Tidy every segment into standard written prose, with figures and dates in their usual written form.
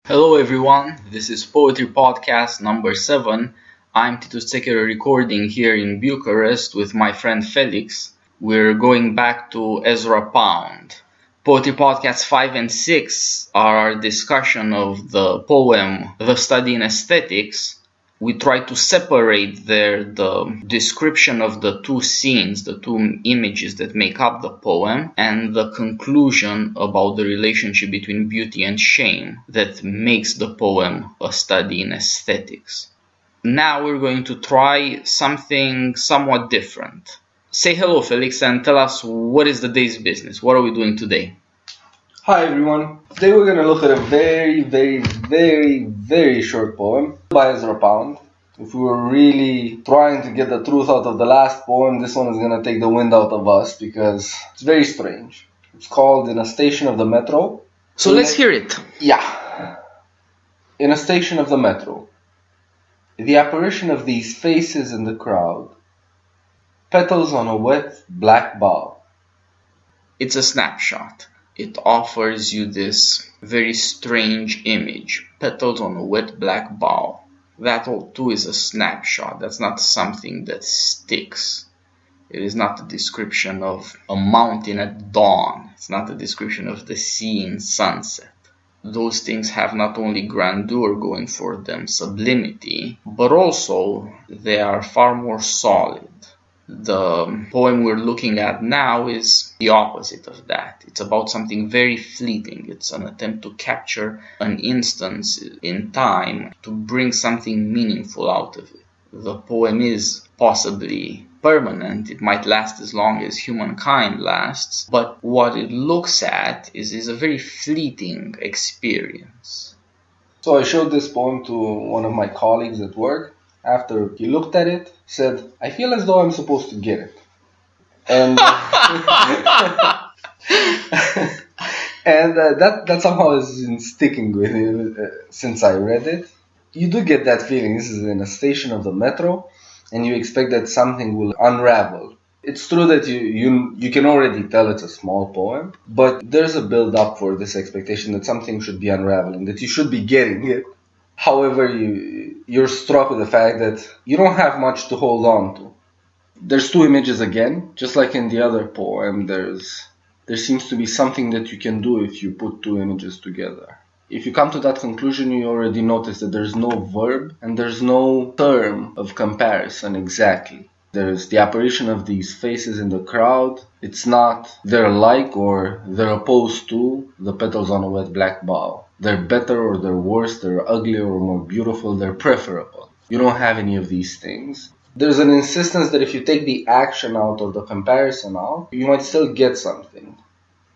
Hello everyone, this is Poetry Podcast number 7. I'm Titus Felix recording here in Bucharest with my friend Felix. We're going back to Ezra Pound. Poetry Podcasts 5 and 6 are our discussion of the poem The Study in Aesthetics. We try to separate there the description of the two scenes, the two images that make up the poem, and the conclusion about the relationship between beauty and shame that makes the poem a study in aesthetics. Now we're going to try something somewhat different. Say hello, Felix, and tell us what is the day's business. What are we doing today? Hi everyone. Today we're going to look at a very short poem by Ezra Pound. If we were really trying to get the truth out of the last poem, this one is going to take the wind out of us because it's very strange. It's called In a Station of the Metro. So let's hear it. Yeah. In a station of the metro. The apparition of these faces in the crowd. Petals on a wet black bough. It's a snapshot. It offers you this very strange image. Petals on a wet black bough. That too is a snapshot. That's not something that sticks. It is not a description of a mountain at dawn. It's not a description of the sea in sunset. Those things have not only grandeur going for them, sublimity, but also they are far more solid. The poem we're looking at now is the opposite of that. It's about something very fleeting. It's an attempt to capture an instance in time to bring something meaningful out of it. The poem is possibly permanent. It might last as long as humankind lasts, but what it looks at is a very fleeting experience. So I showed this poem to one of my colleagues at work. After he looked at it, he said, I feel as though I'm supposed to get it. And that somehow has been sticking with me since I read it. You do get that feeling. This is in a station of the metro, and you expect that something will unravel. It's true that you can already tell it's a small poem, but there's a build-up for this expectation that something should be unraveling, that you should be getting it. However, you're struck with the fact that you don't have much to hold on to. There's two images again, just like in the other poem. There seems to be something that you can do if you put two images together. If you come to that conclusion, you already notice that there's no verb and there's no term of comparison exactly. There's the apparition of these faces in the crowd. It's not they're like or they're opposed to the petals on a wet black bough. They're better or they're worse, they're uglier or more beautiful, they're preferable. You don't have any of these things. There's an insistence that if you take the action out or the comparison out, you might still get something.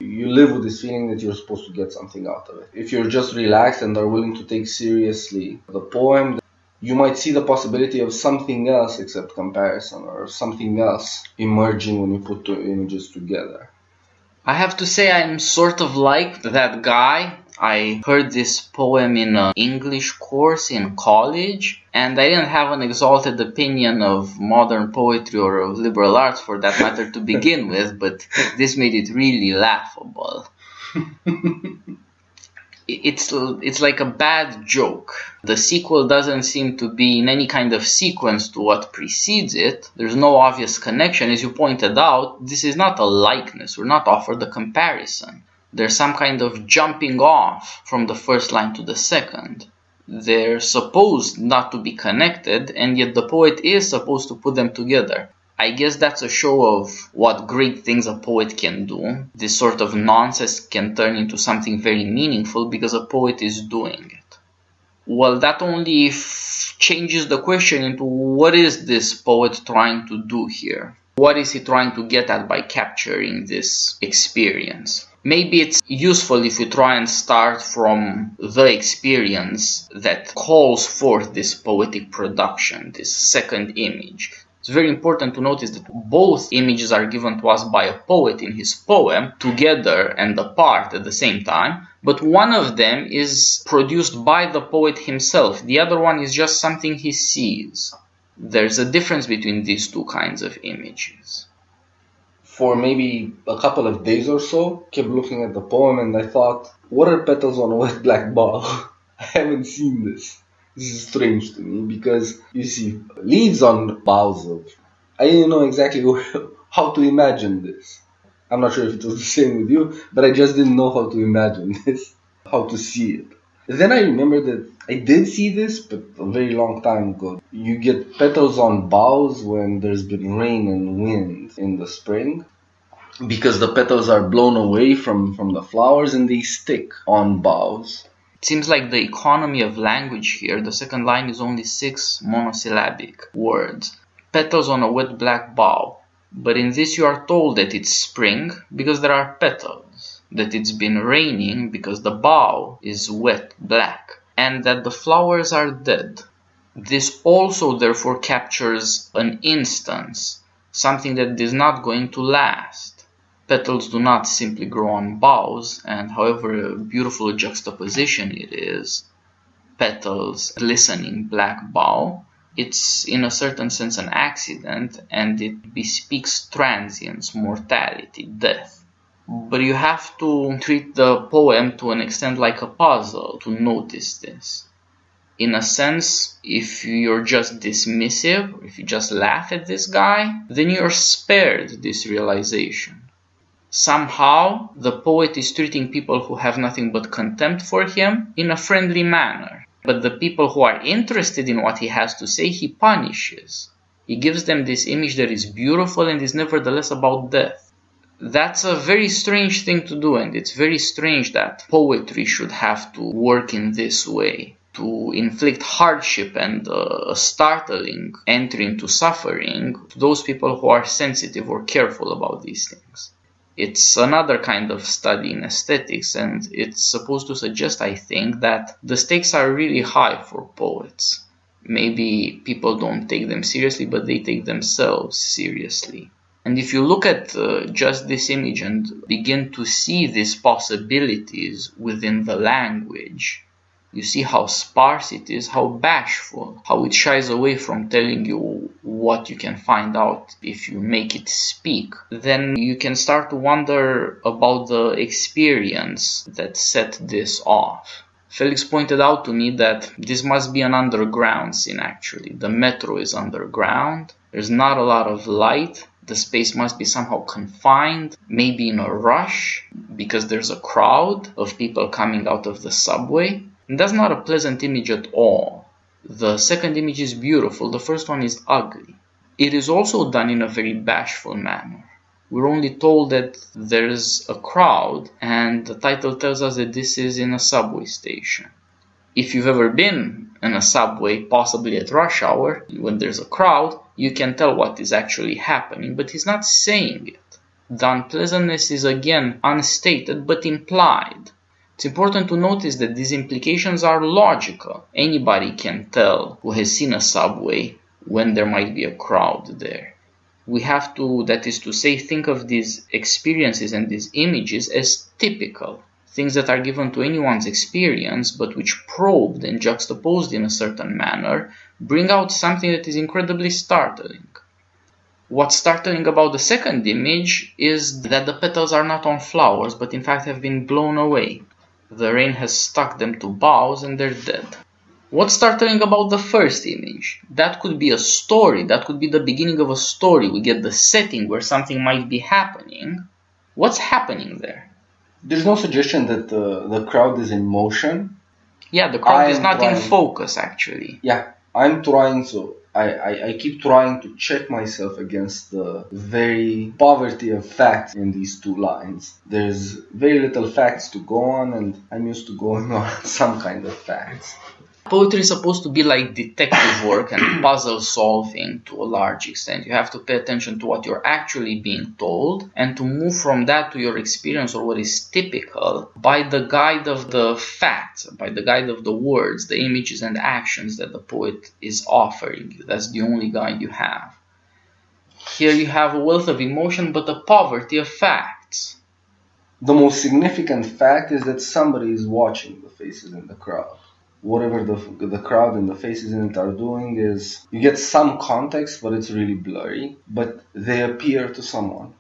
You live with this feeling that you're supposed to get something out of it. If you're just relaxed and are willing to take seriously the poem, you might see the possibility of something else except comparison or something else emerging when you put two images together. I have to say I'm sort of like that guy. I heard this poem in an English course in college, and I didn't have an exalted opinion of modern poetry or of liberal arts for that matter to begin with, but this made it really laughable. It's like a bad joke. The sequel doesn't seem to be in any kind of sequence to what precedes it. There's no obvious connection. As you pointed out, this is not a likeness. We're not offered a comparison. There's some kind of jumping off from the first line to the second. They're supposed not to be connected, and yet the poet is supposed to put them together. I guess that's a show of what great things a poet can do. This sort of nonsense can turn into something very meaningful because a poet is doing it. Well, that only changes the question into what is this poet trying to do here? What is he trying to get at by capturing this experience? Maybe it's useful if we try and start from the experience that calls forth this poetic production, this second image. It's very important to notice that both images are given to us by a poet in his poem, together and apart at the same time, but one of them is produced by the poet himself. The other one is just something he sees. There's a difference between these two kinds of images. For maybe a couple of days or so, kept looking at the poem and I thought, what are petals on a wet black bough? I haven't seen this. This is strange to me because you see leaves on boughs of. I didn't know exactly how to imagine this. I'm not sure if it was the same with you, but I just didn't know how to imagine this, how to see it. Then I remember that I did see this, but a very long time ago. You get petals on boughs when there's been rain and wind in the spring, because the petals are blown away from the flowers and they stick on boughs. It seems like the economy of language here, the second line is only 6 monosyllabic words. Petals on a wet black bough. But in this you are told that it's spring because there are petals, that it's been raining because the bough is wet black, and that the flowers are dead. This also therefore captures an instance, something that is not going to last. Petals do not simply grow on boughs, and however beautiful a juxtaposition it is, petals, glistening black bough, it's in a certain sense an accident, and it bespeaks transience, mortality, death. But you have to treat the poem to an extent like a puzzle to notice this. In a sense, if you're just dismissive, if you just laugh at this guy, then you're spared this realization. Somehow, the poet is treating people who have nothing but contempt for him in a friendly manner. But the people who are interested in what he has to say, he punishes. He gives them this image that is beautiful and is nevertheless about death. That's a very strange thing to do, and it's very strange that poetry should have to work in this way, to inflict hardship and a startling entry into suffering to those people who are sensitive or careful about these things. It's another kind of study in aesthetics, and it's supposed to suggest, I think, that the stakes are really high for poets. Maybe people don't take them seriously, but they take themselves seriously. And if you look at just this image and begin to see these possibilities within the language, you see how sparse it is, how bashful, how it shies away from telling you what you can find out if you make it speak. Then you can start to wonder about the experience that set this off. Felix pointed out to me that this must be an underground scene actually. The metro is underground, there's not a lot of light, the space must be somehow confined, maybe in a rush, because there's a crowd of people coming out of the subway. And that's not a pleasant image at all. The second image is beautiful, the first one is ugly. It is also done in a very bashful manner. We're only told that there's a crowd, and the title tells us that this is in a subway station. If you've ever been in a subway, possibly at rush hour, when there's a crowd, you can tell what is actually happening, but he's not saying it. The unpleasantness is again unstated but implied. It's important to notice that these implications are logical. Anybody can tell who has seen a subway when there might be a crowd there. We have to, that is to say, think of these experiences and these images as typical, things that are given to anyone's experience, but which probed and juxtaposed in a certain manner, bring out something that is incredibly startling. What's startling about the second image is that the petals are not on flowers, but in fact have been blown away. The rain has stuck them to boughs and they're dead. What's startling about the first image? That could be a story, that could be the beginning of a story. We get the setting where something might be happening. What's happening there? There's no suggestion that the crowd is in motion. Yeah, the crowd is not in focus actually. Yeah, I'm trying, so I keep trying to check myself against the very poverty of facts in these two lines. There's very little facts to go on, and I'm used to going on some kind of facts. Poetry is supposed to be like detective work and puzzle solving to a large extent. You have to pay attention to what you're actually being told and to move from that to your experience or what is typical by the guide of the facts, by the guide of the words, the images and actions that the poet is offering you. That's the only guide you have. Here you have a wealth of emotion but a poverty of facts. The most significant fact is that somebody is watching the faces in the crowd. Whatever the crowd and the faces in it are doing is, you get some context, but it's really blurry, but they appear to someone.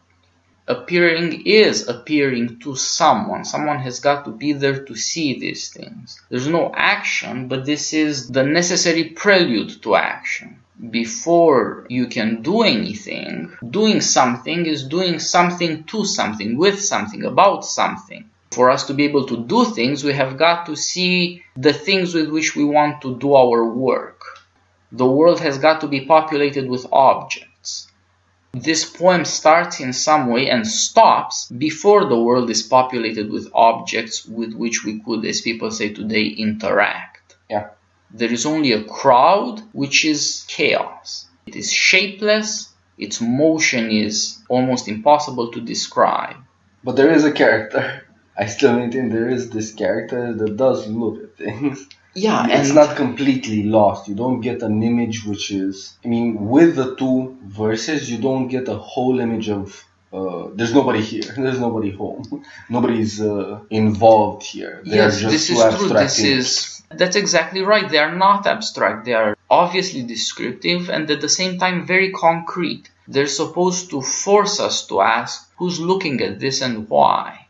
Appearing is appearing to someone. Someone has got to be there to see these things. There's no action, but this is the necessary prelude to action. Before you can do anything, doing something is doing something to something, with something, about something. For us to be able to do things, we have got to see the things with which we want to do our work. The world has got to be populated with objects. This poem starts in some way and stops before the world is populated with objects with which we could, as people say today, interact. Yeah. There is only a crowd, which is chaos. It is shapeless, its motion is almost impossible to describe. But there is a character. I still maintain there is this character that does look at things. Yeah, it's not completely lost. You don't get an image which is... I mean, with the two verses, you don't get a whole image of... there's nobody here. There's nobody home. Nobody's involved here. Yes, this is true. That's exactly right. They are not abstract. They are obviously descriptive and at the same time very concrete. They're supposed to force us to ask who's looking at this and why.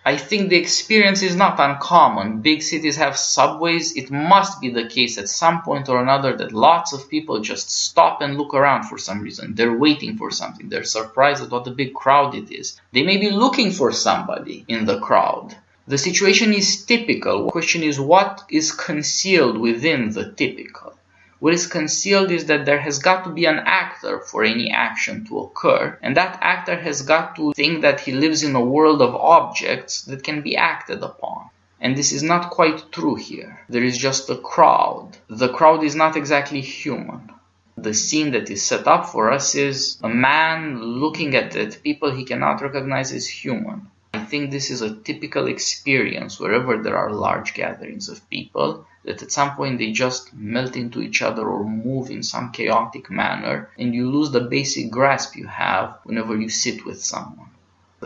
I think the experience is not uncommon. Big cities have subways. It must be the case at some point or another that lots of people just stop and look around for some reason. They're waiting for something. They're surprised at what a big crowd it is. They may be looking for somebody in the crowd. The situation is typical. The question is what is concealed within the typical. What is concealed is that there has got to be an actor for any action to occur, and that actor has got to think that he lives in a world of objects that can be acted upon. And this is not quite true here. There is just a crowd. The crowd is not exactly human. The scene that is set up for us is a man looking at people he cannot recognize as human. I think this is a typical experience wherever there are large gatherings of people, that at some point they just melt into each other or move in some chaotic manner, and you lose the basic grasp you have whenever you sit with someone.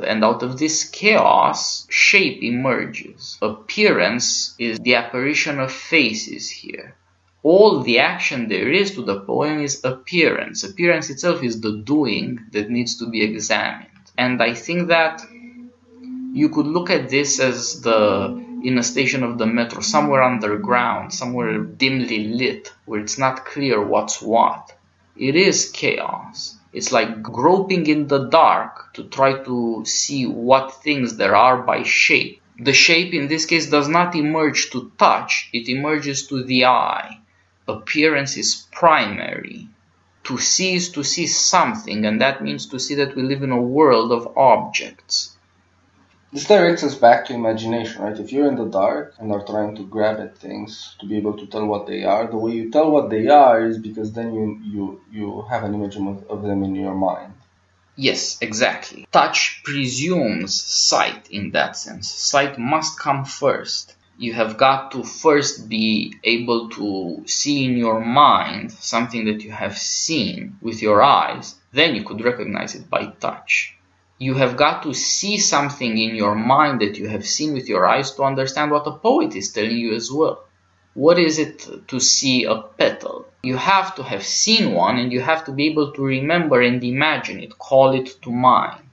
And out of this chaos, shape emerges. Appearance is the apparition of faces here. All the action there is to the poem is appearance. Appearance itself is the doing that needs to be examined. And I think that you could look at this as in a station of the metro, somewhere underground, somewhere dimly lit, where it's not clear what's what. It is chaos. It's like groping in the dark to try to see what things there are by shape. The shape in this case does not emerge to touch, it emerges to the eye. Appearance is primary. To see is to see something, and that means to see that we live in a world of objects. This directs us back to imagination, right? If you're in the dark and are trying to grab at things to be able to tell what they are, the way you tell what they are is because then you have an image of them in your mind. Yes, exactly. Touch presumes sight in that sense. Sight must come first. You have got to first be able to see in your mind something that you have seen with your eyes. Then you could recognize it by touch. You have got to see something in your mind that you have seen with your eyes to understand what a poet is telling you as well. What is it to see a petal? You have to have seen one and you have to be able to remember and imagine it, call it to mind.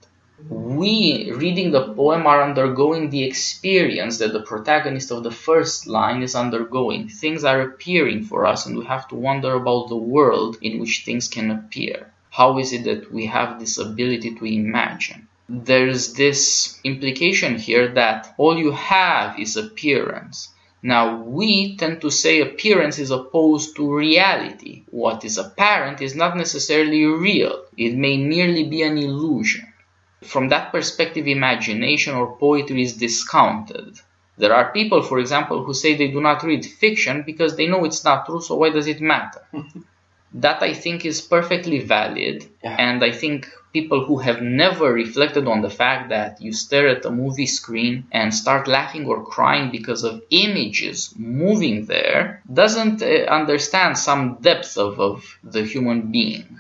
We, reading the poem, are undergoing the experience that the protagonist of the first line is undergoing. Things are appearing for us and we have to wonder about the world in which things can appear. How is it that we have this ability to imagine? There's this implication here that all you have is appearance. Now, we tend to say appearance is opposed to reality. What is apparent is not necessarily real. It may merely be an illusion. From that perspective, imagination or poetry is discounted. There are people, for example, who say they do not read fiction because they know it's not true, so why does it matter? That, I think, is perfectly valid, and I think people who have never reflected on the fact that you stare at a movie screen and start laughing or crying because of images moving there doesn't understand some depth of the human being.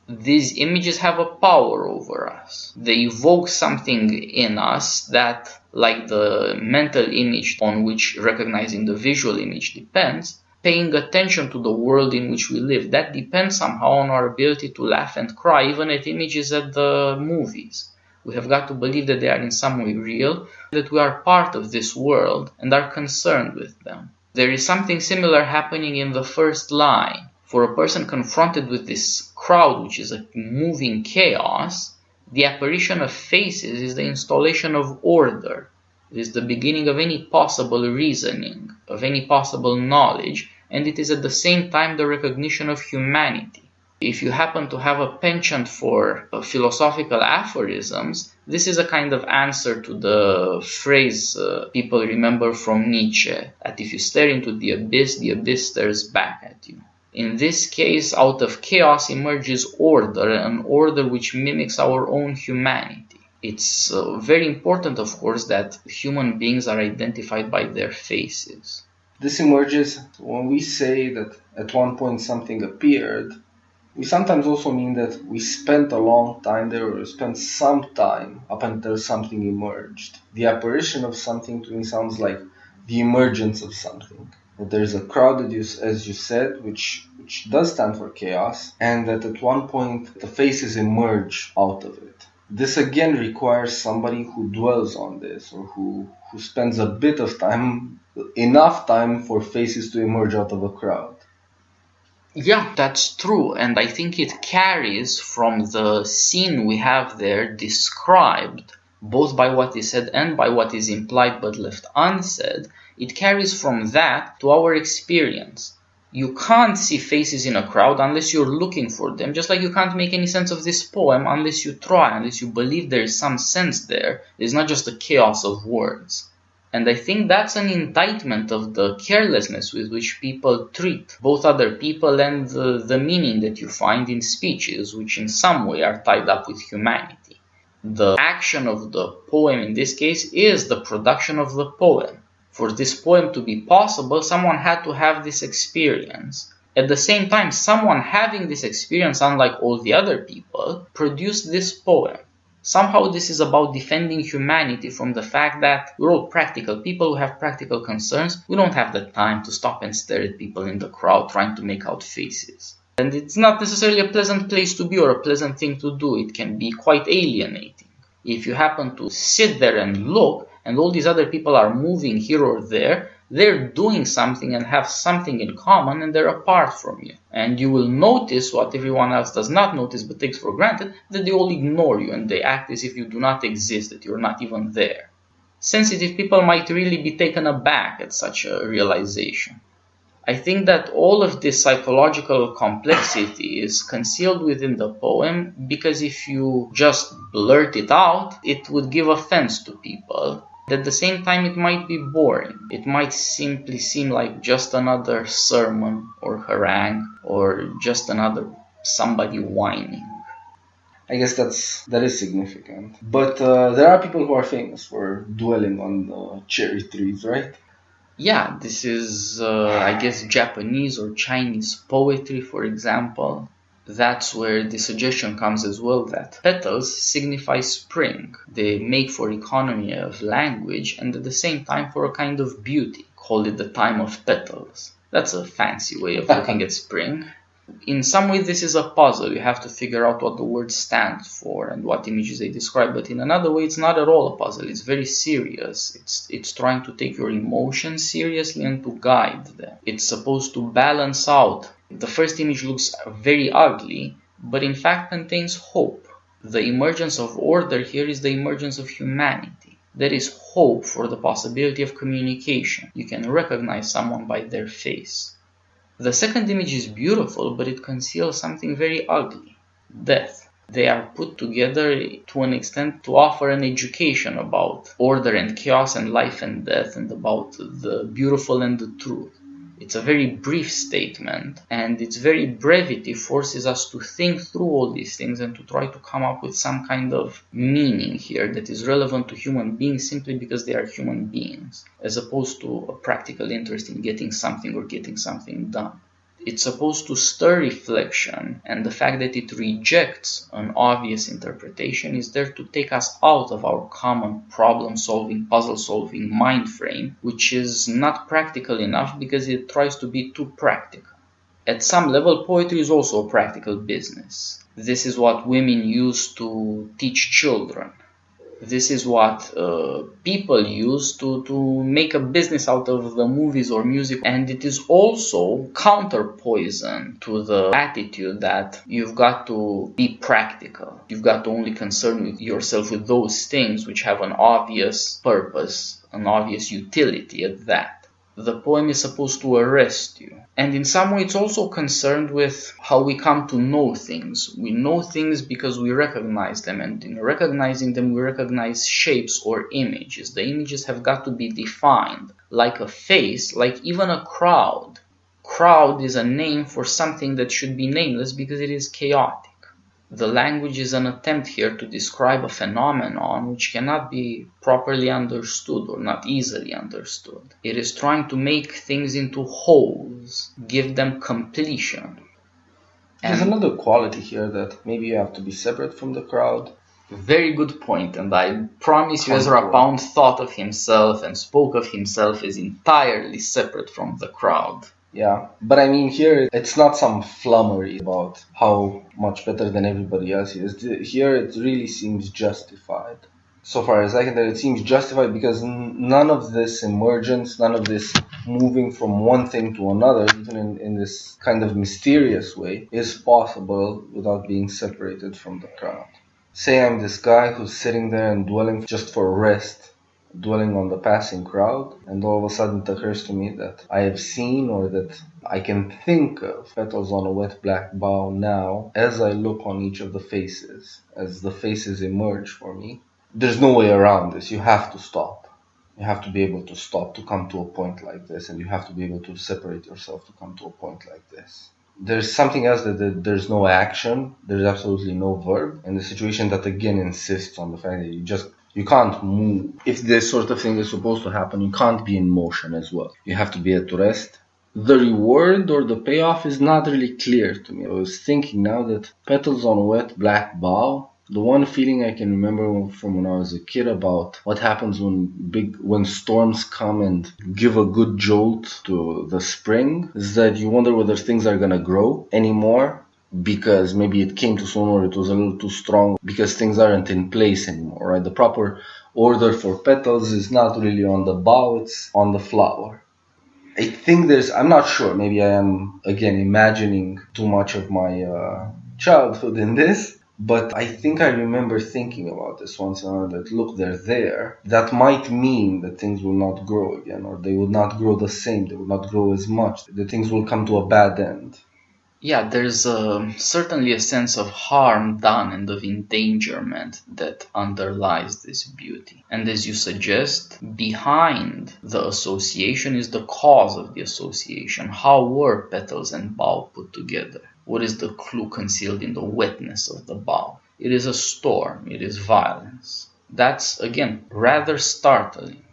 These images have a power over us. They evoke something in us that, like the mental image on which recognizing the visual image depends, paying attention to the world in which we live. That depends somehow on our ability to laugh and cry, even at images at the movies. We have got to believe that they are in some way real, that we are part of this world and are concerned with them. There is something similar happening in the first line. For a person confronted with this crowd, which is a moving chaos, the apparition of faces is the installation of order. It is the beginning of any possible reasoning, of any possible knowledge, and it is at the same time the recognition of humanity. If you happen to have a penchant for philosophical aphorisms, this is a kind of answer to the phrase people remember from Nietzsche, that if you stare into the abyss stares back at you. In this case, out of chaos emerges order, an order which mimics our own humanity. It's very important, of course, that human beings are identified by their faces. This emerges when we say that at one point something appeared. We sometimes also mean that we spent a long time there, or spent some time up until something emerged. The apparition of something to me sounds like the emergence of something. That there's a crowd, as you said, which does stand for chaos, and that at one point the faces emerge out of it. This again requires somebody who dwells on this, or who spends a bit of time, enough time for faces to emerge out of a crowd. Yeah, that's true, and I think it carries from the scene we have there described, both by what is said and by what is implied but left unsaid. It carries from that to our experience. You can't see faces in a crowd unless you're looking for them, just like you can't make any sense of this poem unless you try, unless you believe there is some sense there. It's not just a chaos of words. And I think that's an indictment of the carelessness with which people treat both other people and the meaning that you find in speeches, which in some way are tied up with humanity. The action of the poem in this case is the production of the poem. For this poem to be possible, someone had to have this experience. At the same time, someone having this experience, unlike all the other people, produced this poem. Somehow this is about defending humanity from the fact that we're all practical people who have practical concerns. We don't have the time to stop and stare at people in the crowd trying to make out faces. And it's not necessarily a pleasant place to be or a pleasant thing to do. It can be quite alienating. If you happen to sit there and look, and all these other people are moving here or there, they're doing something and have something in common, and they're apart from you. And you will notice what everyone else does not notice but takes for granted, that they all ignore you and they act as if you do not exist, that you're not even there. Sensitive people might really be taken aback at such a realization. I think that all of this psychological complexity is concealed within the poem, because if you just blurt it out, it would give offense to people. At the same time, it might be boring. It might simply seem like just another sermon or harangue, or just another somebody whining. I guess that is significant. But there are people who are famous for dwelling on cherry trees, right? Yeah, this is, I guess, Japanese or Chinese poetry, for example. That's where the suggestion comes as well, that petals signify spring. They make for economy of language and at the same time for a kind of beauty. Call it the time of petals. That's a fancy way of looking at spring. In some way, this is a puzzle. You have to figure out what the word stands for and what images they describe. But in another way, it's not at all a puzzle. It's very serious. It's trying to take your emotions seriously and to guide them. It's supposed to balance out. The first image looks very ugly, but in fact contains hope. The emergence of order here is the emergence of humanity. There is hope for the possibility of communication. You can recognize someone by their face. The second image is beautiful, but it conceals something very ugly: death. They are put together to an extent to offer an education about order and chaos and life and death, and about the beautiful and the truth. It's a very brief statement, and its very brevity forces us to think through all these things and to try to come up with some kind of meaning here that is relevant to human beings simply because they are human beings, as opposed to a practical interest in getting something or getting something done. It's supposed to stir reflection, and the fact that it rejects an obvious interpretation is there to take us out of our common problem-solving, puzzle-solving mind frame, which is not practical enough because it tries to be too practical. At some level, poetry is also a practical business. This is what women use to teach children. This is what people use to make a business out of the movies or music, and it is also counterpoison to the attitude that you've got to be practical. You've got to only concern yourself with those things which have an obvious purpose, an obvious utility at that. The poem is supposed to arrest you. And in some way it's also concerned with how we come to know things. We know things because we recognize them, and in recognizing them we recognize shapes or images. The images have got to be defined, like a face, like even a crowd. Crowd is a name for something that should be nameless because it is chaotic. The language is an attempt here to describe a phenomenon which cannot be properly understood or not easily understood. It is trying to make things into wholes, give them completion. There's another quality here that maybe you have to be separate from the crowd. Very good point, and I promise you Ezra Pound thought of himself and spoke of himself as entirely separate from the crowd. Yeah, but I mean here it's not some flummery about how much better than everybody else is. Here it really seems justified. So far as I can tell, it seems justified because none of this emergence, none of this moving from one thing to another, even in this kind of mysterious way, is possible without being separated from the crowd. Say I'm this guy who's sitting there and dwelling just for rest, dwelling on the passing crowd, and all of a sudden it occurs to me that I have seen, or that I can think of, petals on a wet black bough now as I look on each of the faces, as the faces emerge for me. There's no way around this. You have to stop. You have to be able to stop to come to a point like this, and you have to be able to separate yourself to come to a point like this. There's something else that there's no action, there's absolutely no verb, and the situation that again insists on the fact that you can't move. If this sort of thing is supposed to happen, you can't be in motion as well. You have to be at rest. The reward or the payoff is not really clear to me. I was thinking now that petals on a wet black bough, the one feeling I can remember from when I was a kid about what happens when storms come and give a good jolt to the spring is that you wonder whether things are gonna grow anymore, because maybe it came too soon or it was a little too strong, because things aren't in place anymore, right? The proper order for petals is not really on the bough, it's on the flower. I think I'm not sure, maybe I am again imagining too much of my childhood in this, but I think I remember thinking about this once and that look, they're there. That might mean that things will not grow again, or they will not grow the same, they will not grow as much, that things will come to a bad end. Yeah, there's certainly a sense of harm done and of endangerment that underlies this beauty. And as you suggest, behind the association is the cause of the association. How were petals and bough put together? What is the clue concealed in the wetness of the bough? It is a storm, it is violence. That's, again, rather startling.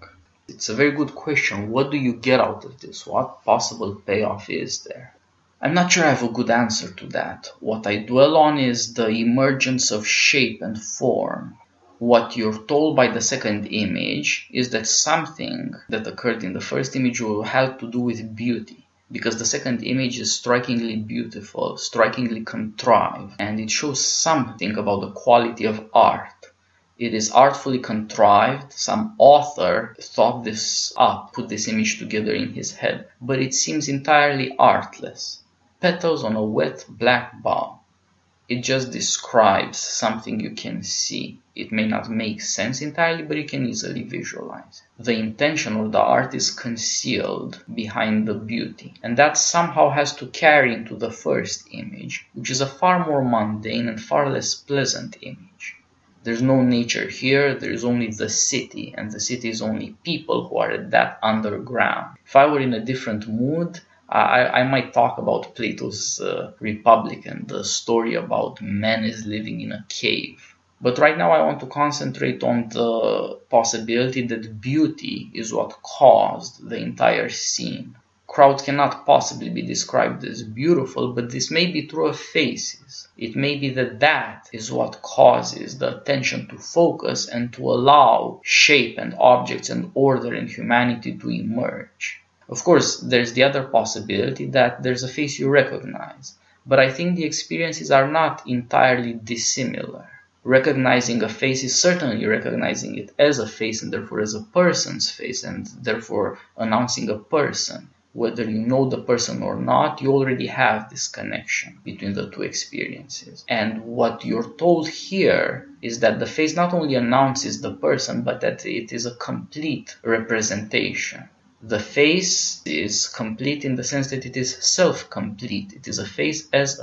It's a very good question. What do you get out of this? What possible payoff is there? I'm not sure I have a good answer to that. What I dwell on is the emergence of shape and form. What you're told by the second image is that something that occurred in the first image will have to do with beauty, because the second image is strikingly beautiful, strikingly contrived, and it shows something about the quality of art. It is artfully contrived. Some author thought this up, put this image together in his head, but it seems entirely artless. Petals on a wet black bough. It just describes something you can see. It may not make sense entirely, but you can easily visualize. The intention or the art is concealed behind the beauty, and that somehow has to carry into the first image, which is a far more mundane and far less pleasant image. There's no nature here, there's only the city, and the city is only people who are at that underground. If I were in a different mood, I might talk about Plato's Republic and the story about Menes living in a cave. But right now I want to concentrate on the possibility that beauty is what caused the entire scene, crowd cannot possibly be described as beautiful, but this may be true of faces. It may be that is what causes the attention to focus and to allow shape and objects and order in humanity to emerge. Of course, there's the other possibility that there's a face you recognize, but I think the experiences are not entirely dissimilar. Recognizing a face is certainly recognizing it as a face and therefore as a person's face and therefore announcing a person. Whether you know the person or not, you already have this connection between the two experiences. And what you're told here is that the face not only announces the person, but that it is a complete representation. The face is complete in the sense that it is self-complete. It is a face, as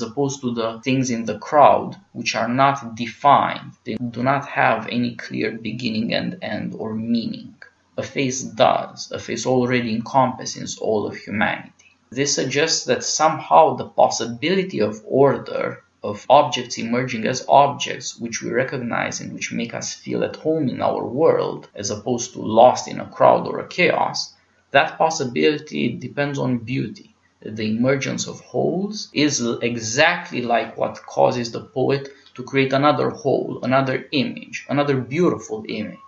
opposed to the things in the crowd which are not defined. They do not have any clear beginning and end or meaning. A face does. A face already encompasses all of humanity. This suggests that somehow the possibility of order, of objects emerging as objects which we recognize and which make us feel at home in our world, as opposed to lost in a crowd or a chaos, that possibility depends on beauty. The emergence of wholes is exactly like what causes the poet to create another whole, another image, another beautiful image.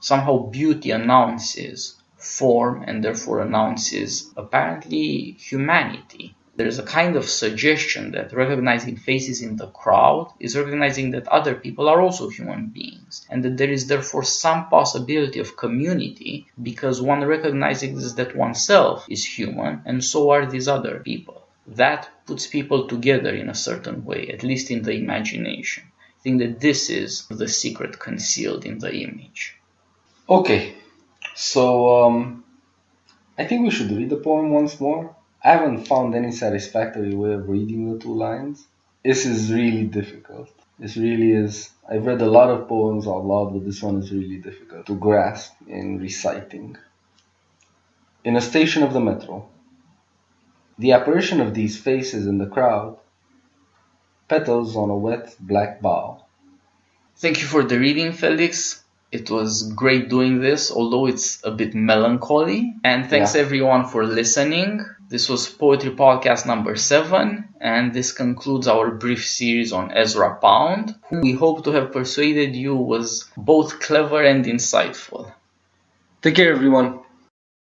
Somehow beauty announces form and therefore announces apparently humanity. There is a kind of suggestion that recognizing faces in the crowd is recognizing that other people are also human beings, and that there is therefore some possibility of community because one recognizes that oneself is human and so are these other people. That puts people together in a certain way, at least in the imagination. I think that this is the secret concealed in the image. Okay, so I think we should read the poem once more. I haven't found any satisfactory way of reading the two lines. This is really difficult. This really is. I've read a lot of poems out loud, but this one is really difficult to grasp in reciting. In a station of the metro, the apparition of these faces in the crowd, petals on a wet black bough. Thank you for the reading, Felix. It was great doing this, although it's a bit melancholy. And thanks everyone for listening. This was Poetry Podcast number 7, and this concludes our brief series on Ezra Pound, who we hope to have persuaded you was both clever and insightful. Take care, everyone.